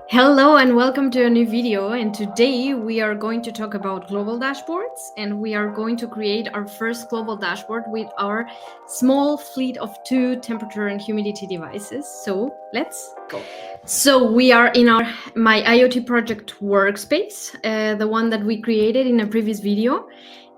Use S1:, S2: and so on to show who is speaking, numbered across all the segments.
S1: Hello and welcome to a new video, and today we are going to talk about global dashboards, and we are going to create our first global dashboard with our small fleet of 2 temperature and humidity devices. So let's go. So we are in our My IoT project workspace, the one that we created in a previous video.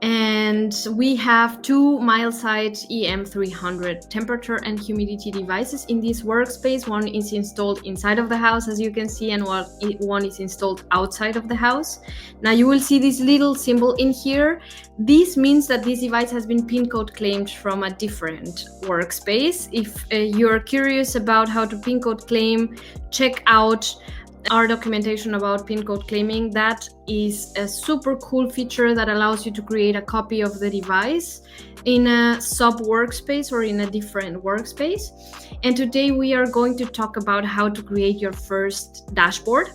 S1: And we have 2 EM300 temperature and humidity devices in this workspace. One is installed inside of the house, as you can see, and one is installed outside of the house. Now you will see this little symbol in here. This means that this device has been pin code claimed from a different workspace. If you're curious about how to pin code claim, check out our documentation about pin code claiming. That is a super cool feature that allows you to create a copy of the device in a sub workspace or in a different workspace. And today we are going to talk about how to create your first dashboard,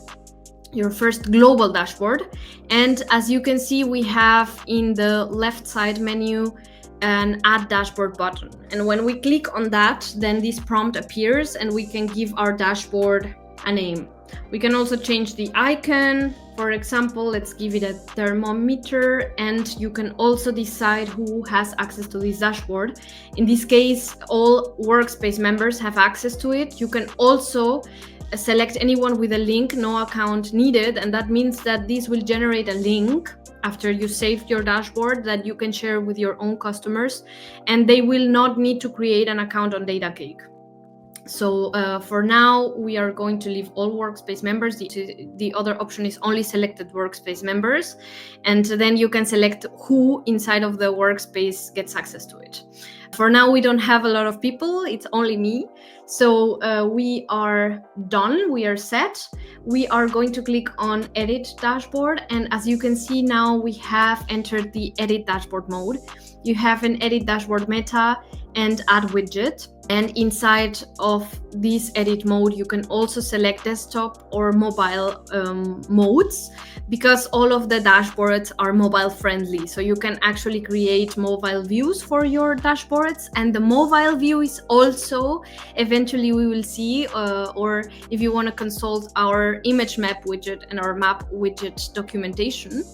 S1: your first global dashboard. And as you can see, we have in the left side menu an add dashboard button. And when we click on that, then this prompt appears and we can give our dashboard a name. We can also change the icon. For example, let's give it a thermometer, and you can also decide who has access to this dashboard. In this case, all workspace members have access to it. You can also select anyone with a link, no account needed, and that means that this will generate a link after you saved your dashboard that you can share with your own customers, and they will not need to create an account on Datacake. So for now, we are going to leave all workspace members. The other option is only selected workspace members. And then you can select who inside of the workspace gets access to it. For now, we don't have a lot of people. It's only me. So we are done. We are set. We are going to click on Edit Dashboard. And as you can see now, we have entered the Edit Dashboard mode. You have an Edit Dashboard meta and Add Widget. And inside of this edit mode, you can also select desktop or mobile modes, because all of the dashboards are mobile friendly. So you can actually create mobile views for your dashboards. And the mobile view is also, eventually we will see, or if you want to consult our image map widget and our map widget documentation,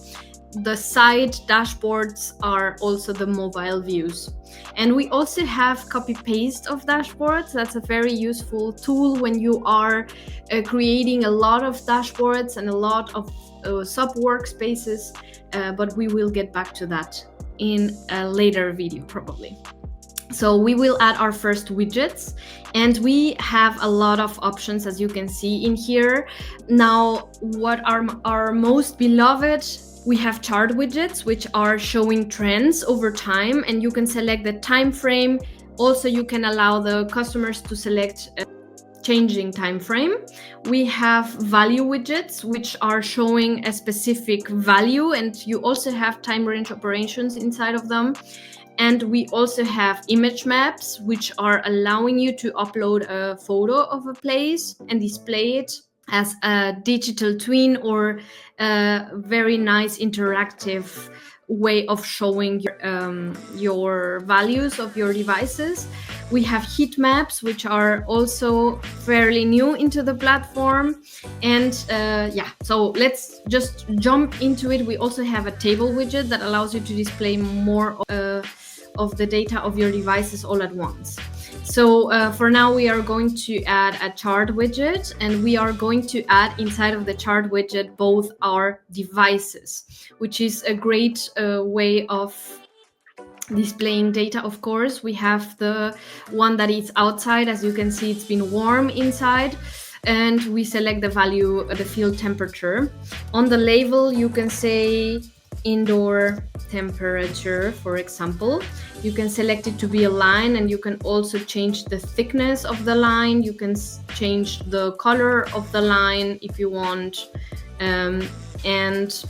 S1: the side dashboards are also the mobile views. And we also have copy paste of dashboards. That's a very useful tool when you are creating a lot of dashboards and a lot of sub workspaces, but we will get back to that in a later video probably. So we will add our first widgets, and we have a lot of options, as you can see in here. Now, what are our most beloved? We have chart widgets, which are showing trends over time, and you can select the time frame. Also, you can allow the customers to select a changing time frame. We have value widgets, which are showing a specific value, and you also have time range operations inside of them. And we also have image maps, which are allowing you to upload a photo of a place and display it as a digital twin or a very nice interactive way of showing your values of your devices. We have heat maps, which are also fairly new into the platform. And so let's just jump into it. We also have a table widget that allows you to display more of the data of your devices all at once. So for now, we are going to add a chart widget, and we are going to add inside of the chart widget both our devices, which is a great way of displaying data. Of course, we have the one that is outside. As you can see, it's been warm inside. And we select the value, the field temperature. On the label, you can say indoor temperature, for example. You can select it to be a line, and you can also change the thickness of the line. You can change the color of the line if you want. And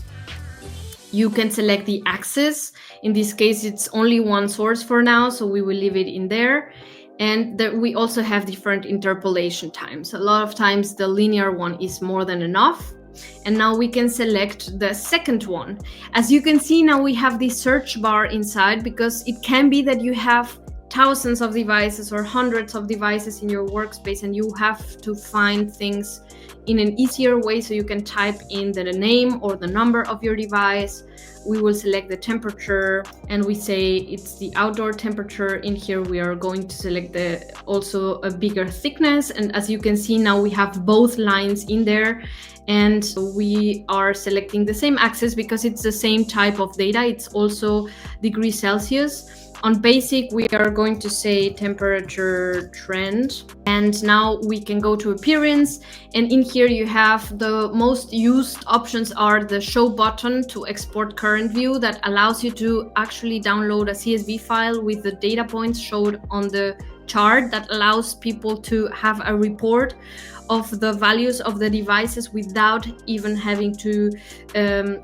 S1: you can select the axis. In this case, it's only one source for now, so we will leave it in there. And we also have different interpolation times. A lot of times the linear one is more than enough. And now we can select the second one. As you can see, now we have the search bar inside, because it can be that you have thousands of devices or hundreds of devices in your workspace, and you have to find things in an easier way, so you can type in the name or the number of your device. We will select the temperature, and we say it's the outdoor temperature. In here we are going to select also a bigger thickness, and as you can see now we have both lines in there, and we are selecting the same axis because it's the same type of data. It's also degrees Celsius. On basic, we are going to say temperature trend. And now we can go to appearance. And in here you have the most used options are the show button to export current view that allows you to actually download a CSV file with the data points showed on the chart, that allows people to have a report of the values of the devices without even having to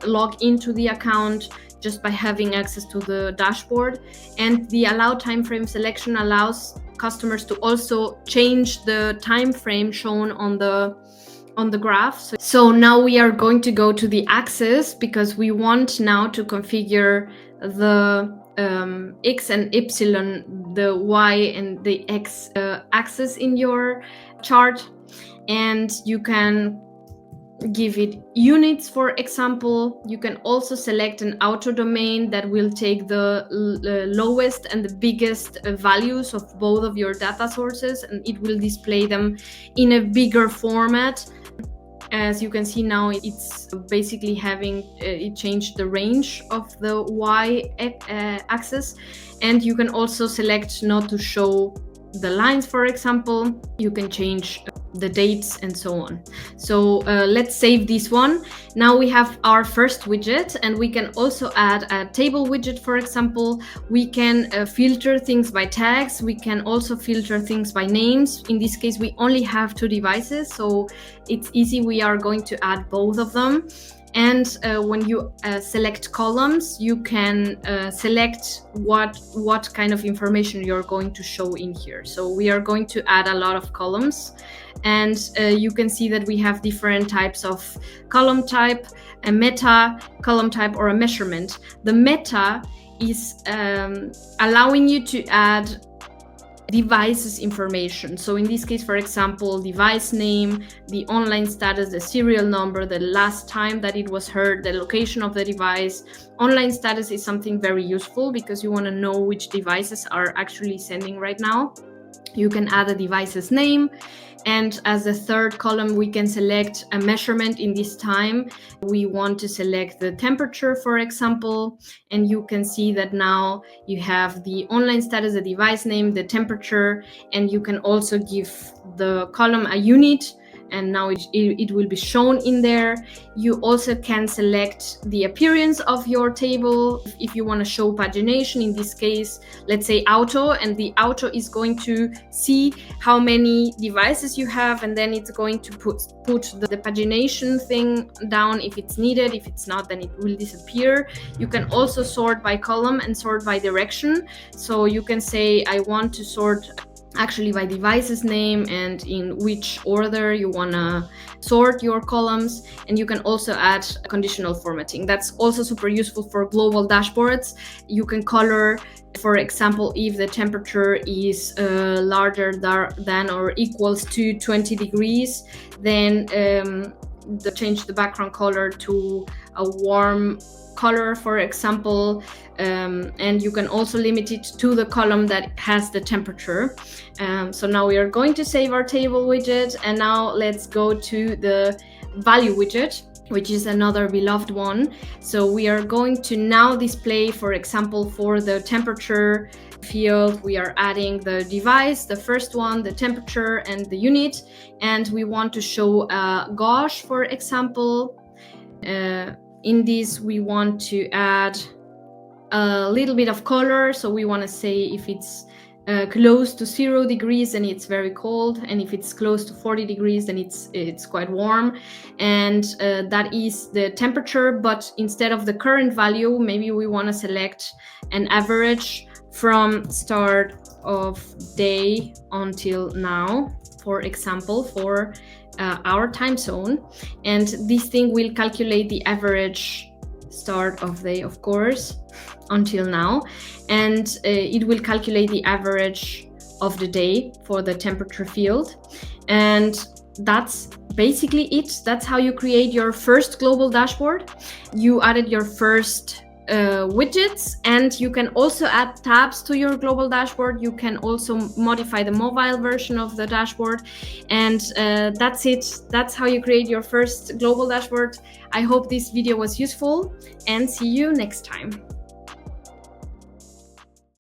S1: log into the account, just by having access to the dashboard. And the allow time frame selection allows customers to also change the time frame shown on the graph. So now we are going to go to the axis, because we want now to configure the X and Y, the Y and the X axis in your chart. And you can give it units, for example. You can also select an auto domain that will take the lowest and the biggest values of both of your data sources, and it will display them in a bigger format. As you can see now, it's basically having it changed the range of the Y axis. And you can also select not to show the lines, for example. You can change the dates and so on. So let's save this one. Now we have our first widget, and we can also add a table widget, for example. We can filter things by tags. We can also filter things by names. In this case, we only have 2 devices, so it's easy. We are going to add both of them. And when you select columns, you can select what kind of information you're going to show in here. So we are going to add a lot of columns, and you can see that we have different types of column type: a meta, column type, or a measurement. The meta is allowing you to add devices information. So in this case, for example, device name, the online status, the serial number, the last time that it was heard, the location of the device. Online status is something very useful because you want to know which devices are actually sending right now. You can add a device's name, and as a third column we can select a measurement. In this time we want to select the temperature, for example, and you can see that now you have the online status, the device name, the temperature, and you can also give the column a unit, and now it will be shown in there. You also can select the appearance of your table. If you want to show pagination, in this case, let's say auto, and the auto is going to see how many devices you have, and then it's going to put the pagination thing down if it's needed. If it's not, then it will disappear. You can also sort by column and sort by direction. So you can say, I want to sort actually by device's name and in which order you want to sort your columns. And you can also add conditional formatting. That's also super useful for global dashboards. You can color, for example, if the temperature is larger than or equals to 20 degrees, then change the background color to a warm color, for example, and you can also limit it to the column that has the temperature. So now we are going to save our table widget, and now let's go to the value widget, which is another beloved one. So we are going to now display, for example, for the temperature field, we are adding the device, the first one, the temperature, and the unit, and we want to show a gauge, for example. In this, we want to add a little bit of color. So we want to say if it's close to 0 degrees, then it's very cold, and if it's close to 40 degrees, then it's quite warm. And that is the temperature, but instead of the current value, maybe we want to select an average from start of day until now, for example, for our time zone. And this thing will calculate the average start of day, of course, until now, and it will calculate the average of the day for the temperature field. And that's basically it. That's how you create your first global dashboard. You added your first widgets, and you can also add tabs to your global dashboard. You can also modify the mobile version of the dashboard, and that's it. That's how you create your first global dashboard. I hope this video was useful, and see you next time.